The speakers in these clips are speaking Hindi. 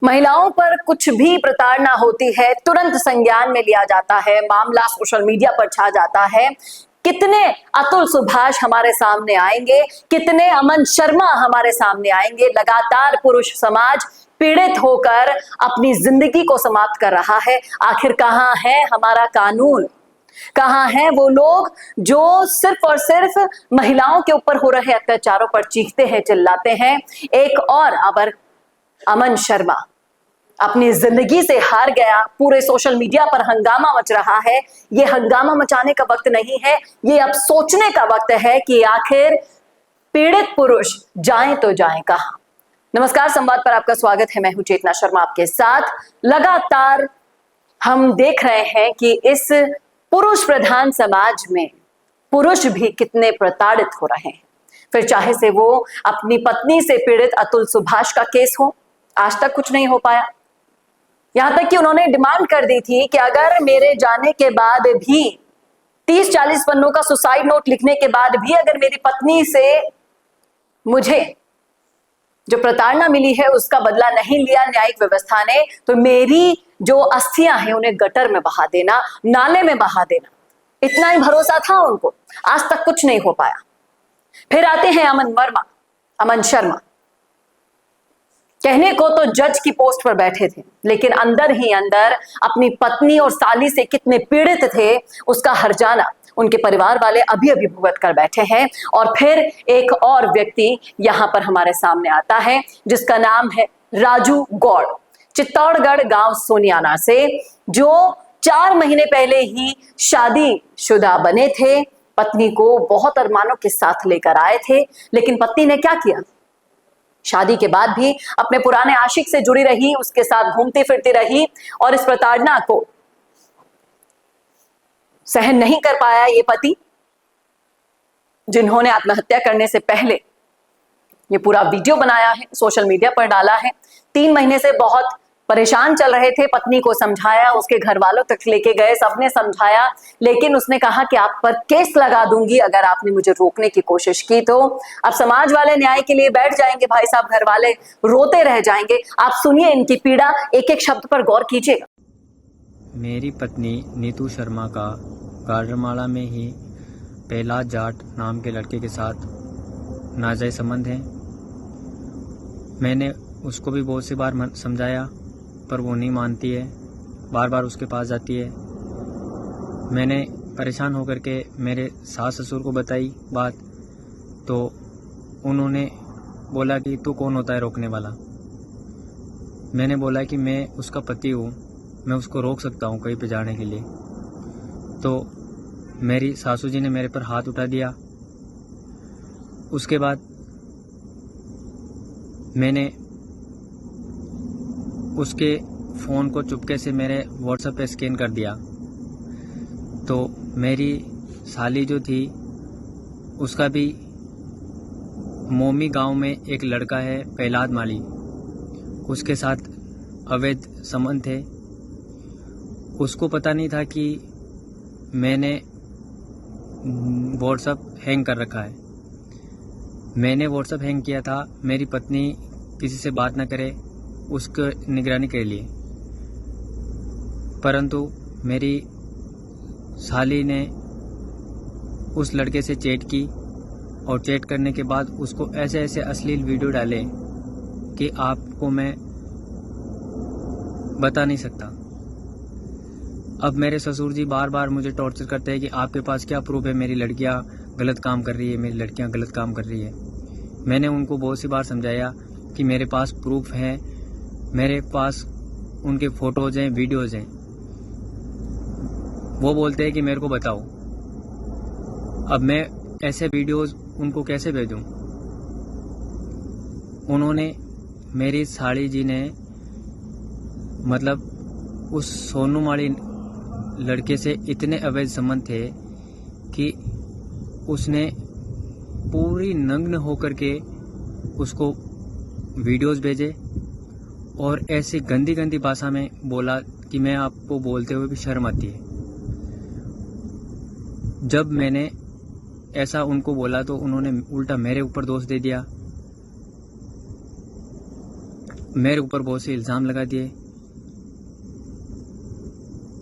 महिलाओं पर कुछ भी प्रताड़ना होती है तुरंत संज्ञान में लिया जाता है, मामला सोशल मीडिया पर छा जाता है। कितने अतुल सुभाष हमारे सामने आएंगे, कितने अमन शर्मा हमारे सामने आएंगे। लगातार पुरुष समाज पीड़ित होकर अपनी जिंदगी को समाप्त कर रहा है। आखिर कहां है हमारा कानून, कहां है वो लोग जो सिर्फ और सिर्फ महिलाओं के ऊपर हो रहे अत्याचारों पर चीखते हैं, चिल्लाते हैं। एक और अमन शर्मा अपनी जिंदगी से हार गया, पूरे सोशल मीडिया पर हंगामा मच रहा है। ये हंगामा मचाने का वक्त नहीं है, ये अब सोचने का वक्त है कि आखिर पीड़ित पुरुष जाएं तो जाएं कहां। नमस्कार, संवाद पर आपका स्वागत है। मैं हूं चेतना शर्मा आपके साथ। लगातार हम देख रहे हैं कि इस पुरुष प्रधान समाज में पुरुष भी कितने प्रताड़ित हो रहे हैं। फिर चाहे से वो अपनी पत्नी से पीड़ित अतुल सुभाष का केस हो, आज तक कुछ नहीं हो पाया। यहां तक कि उन्होंने डिमांड कर दी थी कि अगर मेरे जाने के बाद भी 30-40 पन्नों का सुसाइड नोट लिखने के बाद भी अगर मेरी पत्नी से मुझे जो प्रताड़ना मिली है उसका बदला नहीं लिया न्यायिक व्यवस्था ने, तो मेरी जो अस्थियां हैं उन्हें गटर में बहा देना, नाले में बहा देना। इतना ही भरोसा था उनको, आज तक कुछ नहीं हो पाया। फिर आते हैं अमन शर्मा। कहने को तो जज की पोस्ट पर बैठे थे, लेकिन अंदर ही अंदर अपनी पत्नी और साली से कितने पीड़ित थे उसका हर्जाना उनके परिवार वाले अभी अभी भुगत कर बैठे हैं। और फिर एक और व्यक्ति यहां पर हमारे सामने आता है जिसका नाम है राजू गौड़, चित्तौड़गढ़ गांव सोनियाना से, जो 4 महीने पहले ही शादीशुदा बने थे। पत्नी को बहुत अरमानों के साथ लेकर आए थे, लेकिन पत्नी ने क्या किया, शादी के बाद भी अपने पुराने आशिक से जुड़ी रही, उसके साथ घूमती फिरती रही और इस प्रताड़ना को सहन नहीं कर पाया ये पति, जिन्होंने आत्महत्या करने से पहले ये पूरा वीडियो बनाया है, सोशल मीडिया पर डाला है। 3 महीने से बहुत परेशान चल रहे थे, पत्नी को समझाया, उसके घर वालों तक लेके गए, सबने समझाया, लेकिन उसने कहा कि आप पर केस लगा दूंगी अगर आपने मुझे रोकने की कोशिश की तो। अब समाज वाले न्याय के लिए बैठ जाएंगे, भाई साहब घर वाले रोते रह जाएंगे। आप सुनिए इनकी पीड़ा, एक एक शब्द पर गौर कीजिएगा। मेरी पत्नी नीतू शर्मा का गाडरमाला में ही प्रहलाद जाट नाम के लड़के के साथ नाजायज संबंध है। मैंने उसको भी बहुत सी बार समझाया पर वो नहीं मानती है, बार बार उसके पास जाती है। मैंने परेशान होकर के मेरे सास ससुर को बताई बात, तो उन्होंने बोला कि तू कौन होता है रोकने वाला। मैंने बोला कि मैं उसका पति हूँ, मैं उसको रोक सकता हूँ कहीं पे जाने के लिए। तो मेरी सासू जी ने मेरे पर हाथ उठा दिया। उसके बाद मैंने उसके फ़ोन को चुपके से मेरे व्हाट्सएप पे स्कैन कर दिया। तो मेरी साली जो थी उसका भी मोमी गांव में एक लड़का है प्रहलाद माली, उसके साथ अवैध संबंध थे। उसको पता नहीं था कि मैंने व्हाट्सएप हैंग कर रखा है। मैंने व्हाट्सएप हैंग किया था मेरी पत्नी किसी से बात ना करे उसको निगरानी के लिए, परंतु मेरी साली ने उस लड़के से चैट की और चैट करने के बाद उसको ऐसे ऐसे अश्लील वीडियो डाले कि आपको मैं बता नहीं सकता। अब मेरे ससुर जी बार बार मुझे टॉर्चर करते हैं कि आपके पास क्या प्रूफ है मेरी लड़कियां गलत काम कर रही है, मेरी लड़कियां गलत काम कर रही है। मैंने उनको बहुत सी बार समझाया कि मेरे पास प्रूफ है, मेरे पास उनके फोटोज हैं, वीडियोज हैं। वो बोलते हैं कि मेरे को बताओ। अब मैं ऐसे वीडियोज उनको कैसे भेजूं? उन्होंने, मेरी साड़ी जी ने, मतलब उस सोनू माली लड़के से इतने अवैध संबंध थे कि उसने पूरी नग्न होकर के उसको वीडियोस भेजे और ऐसी गंदी गंदी भाषा में बोला कि मैं आपको बोलते हुए भी शर्म आती है। जब मैंने ऐसा उनको बोला तो उन्होंने उल्टा मेरे ऊपर दोष दे दिया। मेरे ऊपर बहुत से इल्ज़ाम लगा दिए।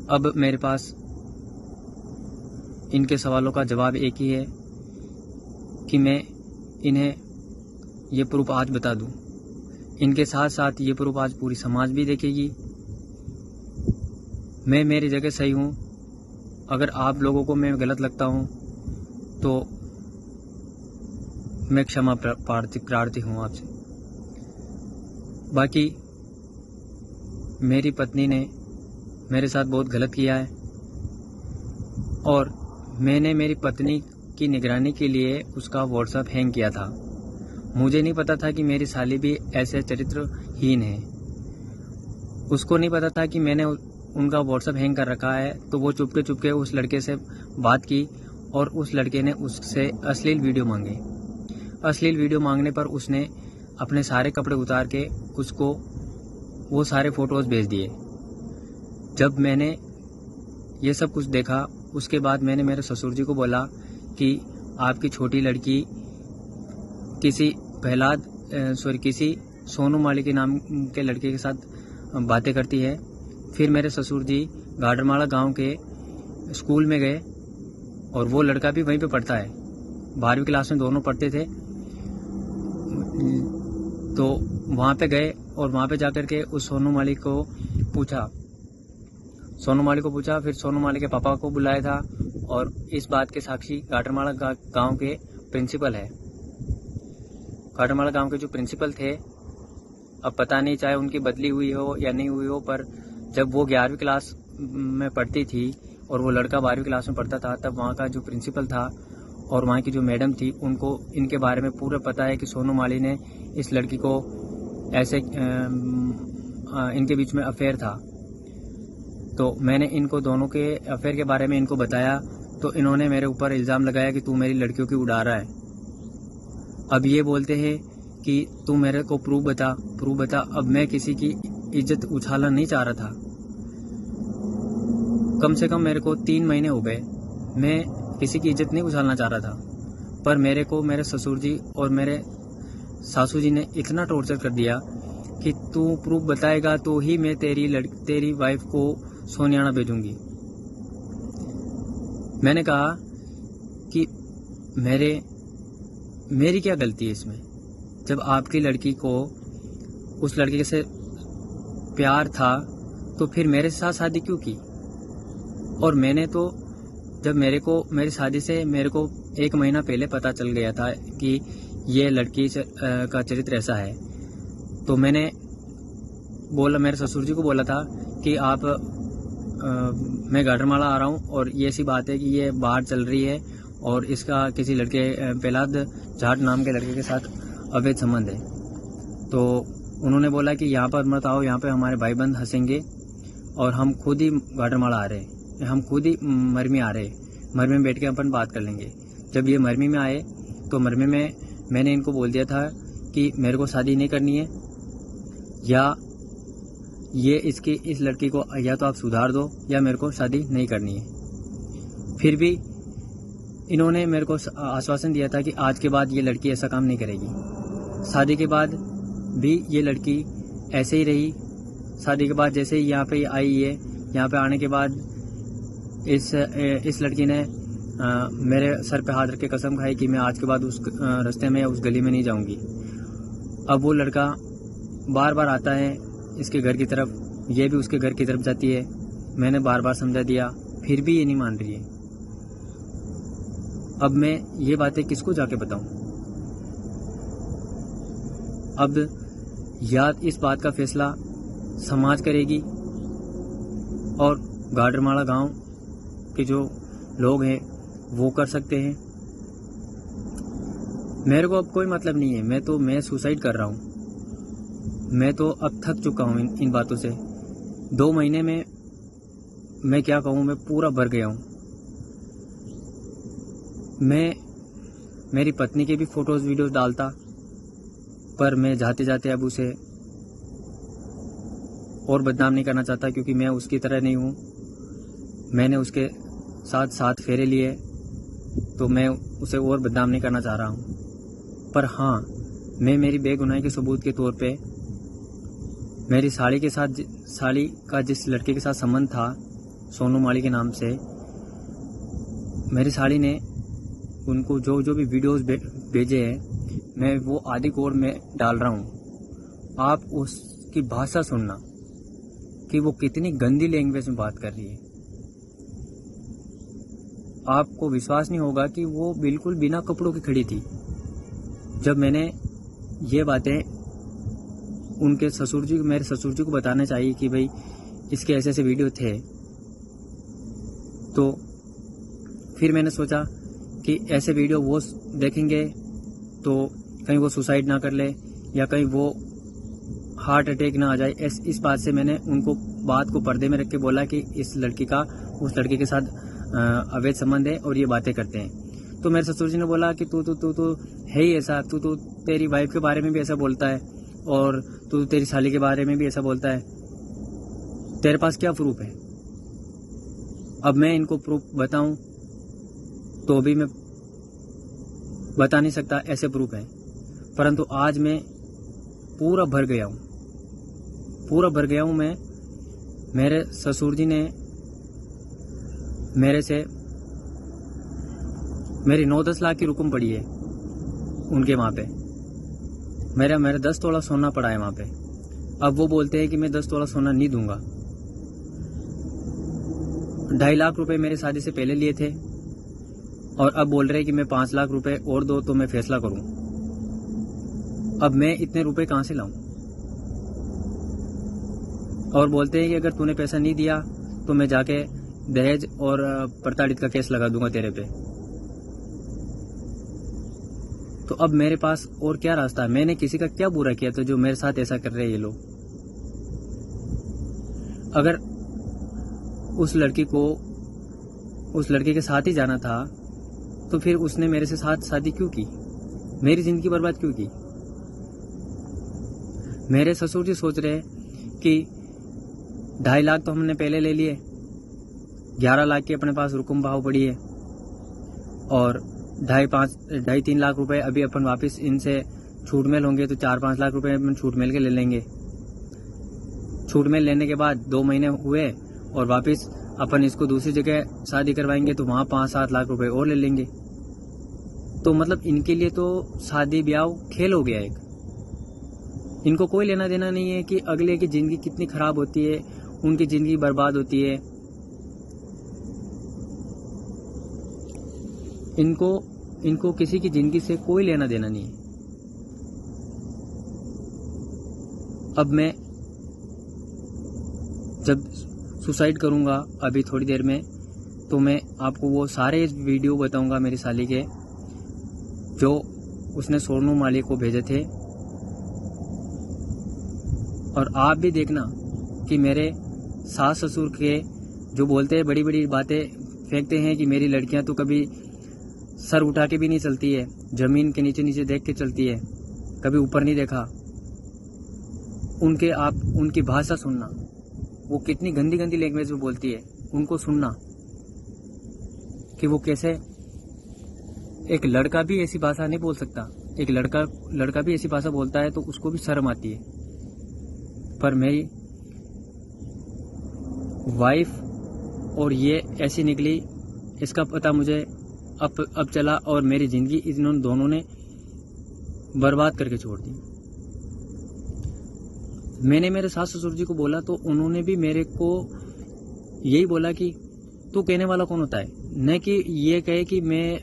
अब मेरे पास इनके सवालों का जवाब एक ही है कि मैं इन्हें ये प्रूफ आज बता दूं। इनके साथ साथ ये प्रूफ आज पूरी समाज भी देखेगी। मैं मेरी जगह सही हूँ। अगर आप लोगों को मैं गलत लगता हूँ तो मैं क्षमा प्रार्थी हूँ आपसे। बाकी मेरी पत्नी ने मेरे साथ बहुत गलत किया है और मैंने मेरी पत्नी की निगरानी के लिए उसका व्हाट्सएप हैंग किया था। मुझे नहीं पता था कि मेरी साली भी ऐसे चरित्रहीन है। उसको नहीं पता था कि मैंने उनका व्हाट्सएप हैंग कर रखा है। तो वो चुपके उस लड़के से बात की और उस लड़के ने उससे अश्लील वीडियो मांगे। अश्लील वीडियो मांगने पर उसने अपने सारे कपड़े उतार के उसको वो सारे फ़ोटोज़ भेज दिए। जब मैंने ये सब कुछ देखा उसके बाद मैंने मेरे ससुर जी को बोला कि आपकी छोटी लड़की किसी किसी सोनू माली के नाम के लड़के के साथ बातें करती है। फिर मेरे ससुर जी गाडरमाला गांव के स्कूल में गए और वो लड़का भी वहीं पे पढ़ता है। 12वीं क्लास में दोनों पढ़ते थे। तो वहाँ पे गए और वहाँ पे जाकर के उस सोनू माली को पूछा। फिर सोनू माली के पापा को बुलाया था और इस बात के साक्षी गाडरमाला गांव के प्रिंसिपल है। गाडरमाला गांव के जो प्रिंसिपल थे, अब पता नहीं चाहे उनकी बदली हुई हो या नहीं हुई हो, पर जब वो 11वीं क्लास में पढ़ती थी और वो लड़का 12वीं क्लास में पढ़ता था, तब वहाँ का जो प्रिंसिपल था और वहाँ की जो मैडम थी उनको इनके बारे में पूरा पता है कि सोनू माली ने इस लड़की को ऐसे इनके बीच में अफेयर था। तो मैंने इनको दोनों के अफेयर के बारे में इनको बताया तो इन्होंने मेरे ऊपर इल्ज़ाम लगाया कि तू मेरी लड़कियों की उड़ा रहा है। अब ये बोलते हैं कि तू मेरे को प्रूफ बता। अब मैं किसी की इज्जत उछालना नहीं चाह रहा था। कम से कम मेरे को 3 महीने हो गए, मैं किसी की इज्जत नहीं उछालना चाह रहा था, पर मेरे को मेरे ससुर जी और मेरे सासू जी ने इतना टॉर्चर कर दिया कि तू प्रूफ बताएगा तो ही मैं तेरी वाइफ को सोनियाना भेजूंगी। मैंने कहा कि मेरी क्या गलती है इसमें? जब आपकी लड़की को उस लड़के से प्यार था तो फिर मेरे साथ शादी क्यों की? और मैंने तो जब मेरी शादी से मेरे को 1 महीना पहले पता चल गया था कि ये लड़की का चरित्र ऐसा है, तो मैंने मेरे ससुर जी को बोला था कि आप मैं गाडरमाला आ रहा हूँ और ये ऐसी बात है कि ये बाहर चल रही है और इसका किसी लड़के प्रहलाद जाट नाम के लड़के के साथ अवैध संबंध है। तो उन्होंने बोला कि यहाँ पर मत आओ, यहाँ पे हमारे भाईबंद हंसेंगे और हम खुद ही गाडरमाला आ रहे हैं, हम खुद ही मरमी आ रहे हैं, मरमी में बैठ के अपन बात कर लेंगे। जब ये मरमी में आए तो मरमी में मैंने इनको बोल दिया था कि मेरे को शादी नहीं करनी है, या इस लड़की को या तो आप सुधार दो या मेरे को शादी नहीं करनी है। फिर भी इन्होंने मेरे को आश्वासन दिया था कि आज के बाद ये लड़की ऐसा काम नहीं करेगी। शादी के बाद भी ये लड़की ऐसे ही रही। शादी के बाद जैसे ही यहाँ पे आई है, यहाँ पे आने के बाद इस लड़की ने मेरे सर पे हाथ रख के कसम खाई कि मैं आज के बाद उस रास्ते में या उस गली में नहीं जाऊंगी। अब वो लड़का बार बार आता है इसके घर की तरफ, ये भी उसके घर की तरफ जाती है। मैंने बार बार समझा दिया, फिर भी ये नहीं मान रही है। अब मैं ये बातें किसको जाके बताऊं? अब या इस बात का फैसला समाज करेगी और गाडरमाला गांव के जो लोग हैं वो कर सकते हैं। मेरे को अब कोई मतलब नहीं है। मैं सुसाइड कर रहा हूँ। मैं तो अब थक चुका हूँ इन बातों से। 2 महीने में मैं क्या कहूँ, मैं पूरा भर गया हूँ। मैं मेरी पत्नी के भी फोटोज वीडियोस डालता, पर मैं जाते जाते अब उसे और बदनाम नहीं करना चाहता, क्योंकि मैं उसकी तरह नहीं हूँ। मैंने उसके साथ 7 फेरे लिए, तो मैं उसे और बदनाम नहीं करना चाह रहा हूँ। पर हाँ, मैं मेरी बेगुनाही के सबूत के तौर पे मेरी साली का जिस लड़के के साथ संबंध था, सोनू माली के नाम से, मेरी साली ने उनको जो भी वीडियोस भेजे हैं, मैं वो आदि कोड में डाल रहा हूँ। आप उसकी भाषा सुनना कि वो कितनी गंदी लैंग्वेज में बात कर रही है। आपको विश्वास नहीं होगा कि वो बिल्कुल बिना कपड़ों की खड़ी थी। जब मैंने ये बातें मेरे ससुर जी को बताना चाहिए कि भाई इसके ऐसे ऐसे वीडियो थे, तो फिर मैंने सोचा कि ऐसे वीडियो वो देखेंगे तो कहीं वो सुसाइड ना कर ले या कहीं वो हार्ट अटैक ना आ जाए। इस बात से मैंने उनको बात को पर्दे में रख के बोला कि इस लड़की का उस लड़के के साथ अवैध संबंध है और ये बातें करते हैं। तो मेरे ससुर जी ने बोला कि तू है ही ऐसा, तू तेरी वाइफ के बारे में भी ऐसा बोलता है और तू तेरी साली के बारे में भी ऐसा बोलता है, तेरे पास क्या प्रूफ है? अब मैं इनको प्रूफ बताऊं तो भी मैं बता नहीं सकता, ऐसे प्रूफ है। परंतु आज मैं पूरा भर गया हूं मैं। मेरे ससुर जी ने मेरे से मेरी 9-10 लाख की रकम पड़ी है उनके वहाँ पे। मेरा 10 तोला सोना पड़ा है वहाँ पे। अब वो बोलते हैं कि मैं 10 तोला सोना नहीं दूंगा। 2.5 लाख रुपए मेरे शादी से पहले लिए थे और अब बोल रहे हैं कि मैं 5 लाख रुपए और दो तो मैं फैसला करूं। अब मैं इतने रुपए कहां से लाऊं? और बोलते हैं कि अगर तूने पैसा नहीं दिया तो मैं जाके दहेज और प्रताड़ित का केस लगा दूंगा तेरे पे। तो अब मेरे पास और क्या रास्ता है? मैंने किसी का क्या बुरा किया तो जो मेरे साथ ऐसा कर रहे हैं ये लोग? अगर उस लड़की के साथ ही जाना था तो फिर उसने मेरे से साथ शादी क्यों की? मेरी जिंदगी बर्बाद क्यों की? मेरे ससुर जी सोच रहे हैं कि 2.5 लाख तो हमने पहले ले लिए, 11 लाख की अपने पास रुकुम भाव पड़ी है और 2.5-3 लाख रुपए अभी अपन वापस इनसे छूट मेल होंगे तो 4-5 लाख रुपए अपन छूट मेल के ले लेंगे। छूट मेल लेने के बाद 2 महीने हुए और वापस अपन इसको दूसरी जगह शादी करवाएंगे तो वहां 5-7 लाख रुपए और ले लेंगे। तो मतलब इनके लिए तो शादी ब्याह खेल हो गया एक। इनको कोई लेना देना नहीं है कि अगले की जिंदगी कितनी खराब होती है, उनकी जिंदगी बर्बाद होती है। इनको किसी की जिंदगी से कोई लेना देना नहीं है। अब मैं जब सुसाइड करूंगा अभी थोड़ी देर में तो मैं आपको वो सारे वीडियो बताऊंगा मेरी साली के, जो उसने सोनू माली को भेजे थे। और आप भी देखना कि मेरे सास ससुर के जो बोलते हैं बड़ी बड़ी बातें फेंकते हैं कि मेरी लड़कियां तो कभी सर उठा के भी नहीं चलती है, जमीन के नीचे नीचे देख के चलती है, कभी ऊपर नहीं देखा। उनकी भाषा सुनना, वो कितनी गंदी गंदी लैंग्वेज में बोलती है, उनको सुनना कि वो कैसे। एक लड़का भी ऐसी भाषा नहीं बोल सकता। एक लड़का भी ऐसी भाषा बोलता है तो उसको भी शर्म आती है। पर मेरी वाइफ और ये ऐसी निकली, इसका पता मुझे अब चला और मेरी जिंदगी इन दोनों ने बर्बाद करके छोड़ दी। मैंने मेरे सास ससुर जी को बोला तो उन्होंने भी मेरे को यही बोला कि तू कहने वाला कौन होता है, न कि ये कहे कि मैं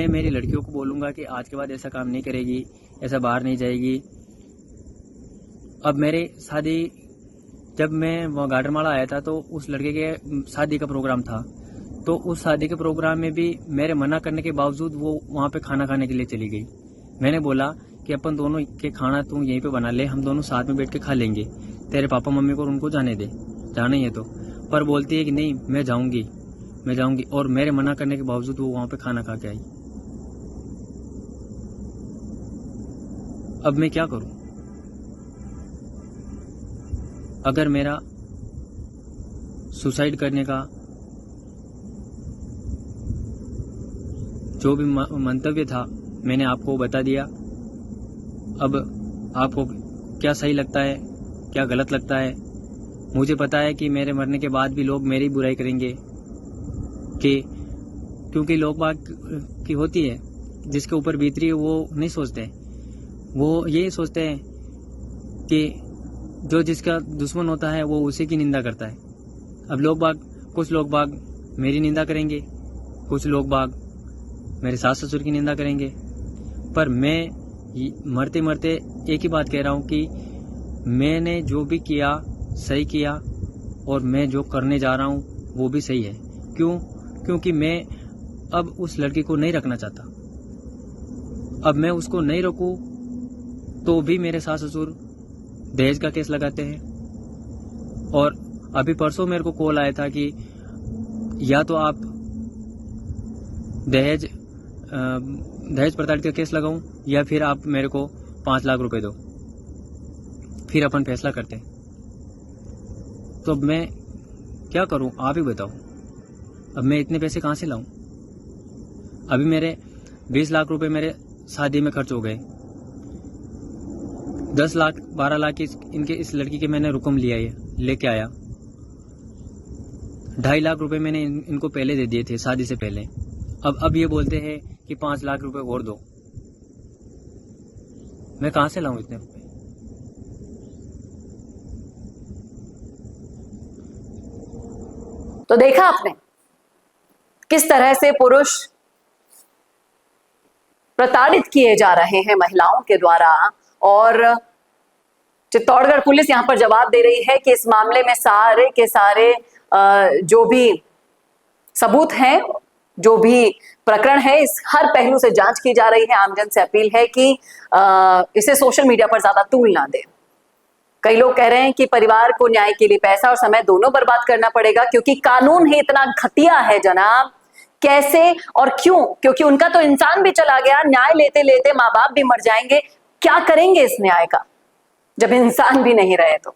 मेरी लड़कियों को बोलूंगा कि आज के बाद ऐसा काम नहीं करेगी, ऐसा बाहर नहीं जाएगी। अब मेरे शादी, जब मैं गाडरमाला आया था तो उस लड़के के शादी का प्रोग्राम था, तो उस शादी के प्रोग्राम में भी मेरे मना करने के बावजूद वो वहाँ पे खाना खाने के लिए चली गई। मैंने बोला कि अपन दोनों के खाना तू यहीं पे बना ले, हम दोनों साथ में बैठ के खा लेंगे, तेरे पापा मम्मी को उनको जाने दे, जाना ही है तो। पर बोलती है कि नहीं मैं जाऊंगी, और मेरे मना करने के बावजूद वो वहाँ पे खाना खा के आई। अब मैं क्या करूं? अगर मेरा सुसाइड करने का जो भी मंतव्य था मैंने आपको बता दिया। अब आपको क्या सही लगता है, क्या गलत लगता है। मुझे पता है कि मेरे मरने के बाद भी लोग मेरी बुराई करेंगे, कि क्योंकि लोग बात की होती है, जिसके ऊपर बीत रही है वो नहीं सोचते, वो ये सोचते हैं कि जो जिसका दुश्मन होता है वो उसी की निंदा करता है। अब कुछ लोग बाग मेरी निंदा करेंगे, कुछ लोग बाग मेरे सास ससुर की निंदा करेंगे, पर मैं मरते मरते एक ही बात कह रहा हूँ कि मैंने जो भी किया सही किया, और मैं जो करने जा रहा हूँ वो भी सही है। क्योंकि मैं अब उस लड़की को नहीं रखना चाहता। अब मैं उसको नहीं रोकूं तो भी मेरे सास ससुर दहेज का केस लगाते हैं। और अभी परसों मेरे को कॉल आया था कि या तो आप दहेज प्रताड़ित का केस लगाऊं या फिर आप मेरे को 5 लाख रुपए दो, फिर अपन फैसला करते हैं। तो अब मैं क्या करूं, आप ही बताओ। अब मैं इतने पैसे कहां से लाऊं? अभी मेरे 20 लाख रुपए मेरे शादी में खर्च हो गए। 10 लाख 12 लाख इनके इस लड़की के मैंने रुकम लिया है, लेके आया। 2.5 लाख रुपए मैंने इनको पहले दे दिए थे शादी से पहले। अब ये बोलते हैं कि 5 लाख रुपए और दो। मैं कहां से लाऊं इतने रुपए? तो देखा आपने किस तरह से पुरुष प्रताड़ित किए जा रहे हैं महिलाओं के द्वारा, और चित्तौड़गढ़ पुलिस यहां पर जवाब दे रही है कि इस मामले में सारे के सारे जो भी सबूत हैं, जो भी प्रकरण है, इस हर पहलू से जांच की जा रही है। आमजन से अपील है कि इसे सोशल मीडिया पर ज्यादा तूल ना दे। कई लोग कह रहे हैं कि परिवार को न्याय के लिए पैसा और समय दोनों बर्बाद करना पड़ेगा, क्योंकि कानून ही इतना घटिया है जनाब। कैसे और क्यों? क्योंकि उनका तो इंसान भी चला गया, न्याय लेते लेते माँ बाप भी मर जाएंगे। क्या करेंगे इस न्याय का जब इंसान भी नहीं रहे? तो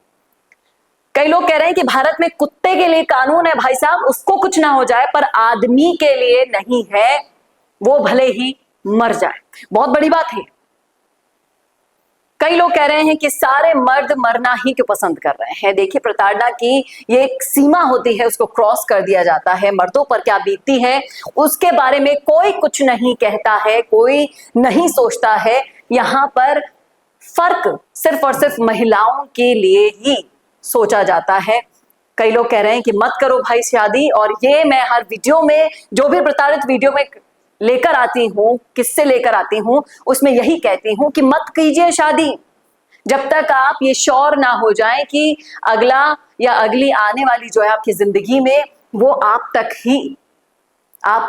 कई लोग कह रहे हैं कि भारत में कुत्ते के लिए कानून है भाई साहब, उसको कुछ ना हो जाए, पर आदमी के लिए नहीं है, वो भले ही मर जाए। बहुत बड़ी बात है। कई लोग कह रहे हैं कि सारे मर्द मरना ही क्यों पसंद कर रहे हैं। देखिए, प्रताड़ना की ये एक सीमा होती है, उसको क्रॉस कर दिया जाता है। मर्दों पर क्या बीतती है उसके बारे में कोई कुछ नहीं कहता है, कोई नहीं सोचता है। यहां पर फर्क सिर्फ और सिर्फ महिलाओं के लिए ही सोचा जाता है। कई लोग कह रहे हैं कि मत करो भाई शादी, और ये मैं हर वीडियो में, जो भी प्रताड़ित वीडियो में लेकर आती हूँ, किससे लेकर आती हूँ, उसमें यही कहती हूँ कि मत कीजिए शादी जब तक आप ये श्योर ना हो जाए कि अगला या अगली आने वाली जो है आपकी जिंदगी में, वो आप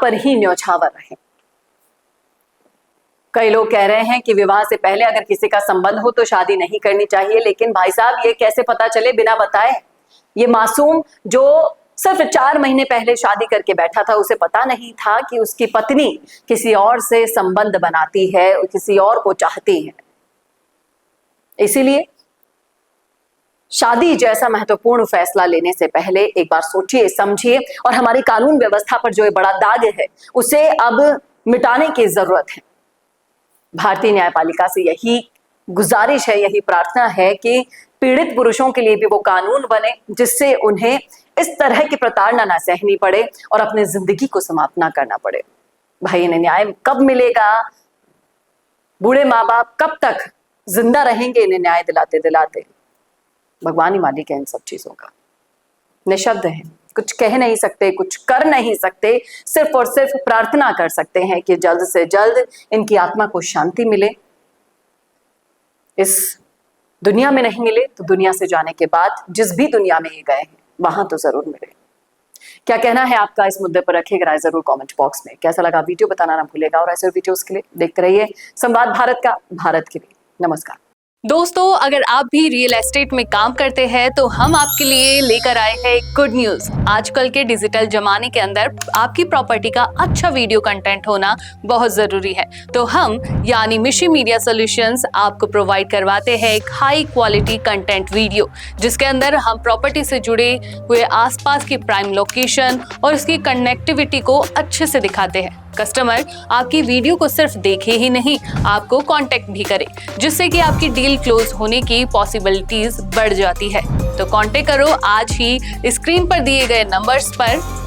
पर ही न्यौछावर रहे। कई लोग कह रहे हैं कि विवाह से पहले अगर किसी का संबंध हो तो शादी नहीं करनी चाहिए, लेकिन भाई साहब ये कैसे पता चले बिना बताए? ये मासूम जो सिर्फ 4 महीने पहले शादी करके बैठा था, उसे पता नहीं था कि उसकी पत्नी किसी और से संबंध बनाती है, किसी और को चाहती है। इसीलिए शादी जैसा महत्वपूर्ण फैसला लेने से पहले एक बार सोचिए, समझिए, और हमारी कानून व्यवस्था पर जो ये बड़ा दाग है उसे अब मिटाने की जरूरत है। भारतीय न्यायपालिका से यही गुजारिश है, यही प्रार्थना है कि पीड़ित पुरुषों के लिए भी वो कानून बने जिससे उन्हें इस तरह की प्रताड़ना ना सहनी पड़े और अपनी जिंदगी को समाप्त ना करना पड़े। भाई, इन्हें न्याय कब मिलेगा? बूढ़े माँ बाप कब तक जिंदा रहेंगे इन्हें न्याय दिलाते दिलाते? भगवान ही मालिक है इन सब चीजों का। निशब्द है, कुछ कह नहीं सकते, कुछ कर नहीं सकते, सिर्फ और सिर्फ प्रार्थना कर सकते हैं कि जल्द से जल्द इनकी आत्मा को शांति मिले। इस दुनिया में नहीं मिले तो दुनिया से जाने के बाद जिस भी दुनिया में ये गए हैं वहां तो जरूर मिले। क्या कहना है आपका इस मुद्दे पर? रखिएगा राय जरूर कमेंट बॉक्स में। कैसा लगा वीडियो बताना ना भूलेगा, और ऐसे वीडियोस के लिए देखते रहिए संवाद भारत का, भारत के लिए। नमस्कार दोस्तों, अगर आप भी रियल एस्टेट में काम करते हैं तो हम आपके लिए लेकर आए हैं गुड न्यूज। आजकल के डिजिटल जमाने के अंदर आपकी प्रॉपर्टी का अच्छा वीडियो कंटेंट होना बहुत जरूरी है। तो हम यानी मिशी मीडिया सॉल्यूशंस आपको प्रोवाइड करवाते हैं एक हाई क्वालिटी कंटेंट वीडियो, जिसके अंदर हम प्रॉपर्टी से जुड़े हुए आसपास की प्राइम लोकेशन और उसकी कनेक्टिविटी को अच्छे से दिखाते हैं। कस्टमर आपकी वीडियो को सिर्फ देखे ही नहीं, आपको कांटेक्ट भी करे, जिससे कि आपकी डील क्लोज होने की पॉसिबिलिटीज बढ़ जाती है। तो कांटेक्ट करो आज ही स्क्रीन पर दिए गए नंबर्स पर।